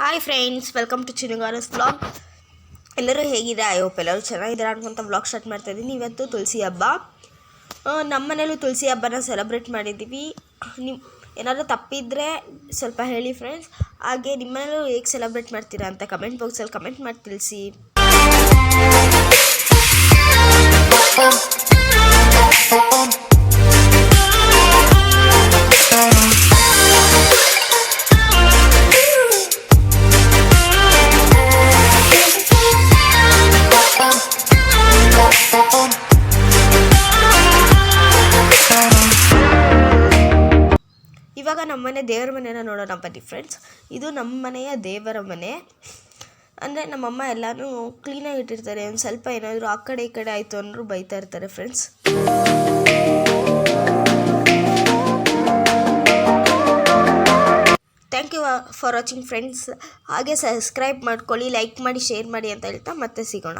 Hi friends, welcome to ಚಿನುಗಾರಸ್ vlog. ಎಲ್ಲರೂ ಹೇಗಿದೆ? ಐ ಹೋಪ್ ಎಲ್ಲರೂ ಚೆನ್ನಾಗಿದ್ದಾರೆ ಅನ್ಕೊಂತ ವ್ಲಾಗ್ ಸ್ಟಾರ್ಟ್ ಮಾಡ್ತಾಯಿದ್ದೀನಿ. ಇವತ್ತು ತುಳಸಿ ಹಬ್ಬ. ನಮ್ಮ ಮನೇಲೂ ತುಳಸಿ ಹಬ್ಬನ ಸೆಲೆಬ್ರೇಟ್ ಮಾಡಿದ್ದೀವಿ. ಏನಾದರೂ ತಪ್ಪಿದರೆ ಸ್ವಲ್ಪ ಹೇಳಿ ಫ್ರೆಂಡ್ಸ್. ಹಾಗೆ ನಿಮ್ಮ ಮನೇಲೂ ಹೇಗೆ ಸೆಲೆಬ್ರೇಟ್ ಮಾಡ್ತೀರಾ ಅಂತ ಕಮೆಂಟ್ ಬಾಕ್ಸಲ್ಲಿ ಕಮೆಂಟ್ ಮಾಡಿ ತಿಳಿಸಿ. ಇವಾಗ ನಮ್ಮನೆ ದೇವರ ಮನೆನ ನೋಡೋಣ ಬನ್ನಿ ಫ್ರೆಂಡ್ಸ್. ಇದು ನಮ್ಮ ಮನೆಯ ದೇವರ ಮನೆ. ಅಂದರೆ ನಮ್ಮಮ್ಮ ಎಲ್ಲನೂ ಕ್ಲೀನಾಗಿ ಇಟ್ಟಿರ್ತಾರೆ. ಒಂದು ಸ್ವಲ್ಪ ಏನಾದರೂ ಆ ಕಡೆ ಈ ಕಡೆ ಆಯಿತು ಅಂದರೂ ಬೈತಾ ಇರ್ತಾರೆ friends. Thank you for watching friends. ಹಾಗೆ ಸಬ್ಸ್ಕ್ರೈಬ್ ಮಾಡ್ಕೊಳ್ಳಿ, ಲೈಕ್ ಮಾಡಿ, ಶೇರ್ ಮಾಡಿ ಅಂತ ಹೇಳ್ತಾ ಮತ್ತೆ ಸಿಗೋಣ.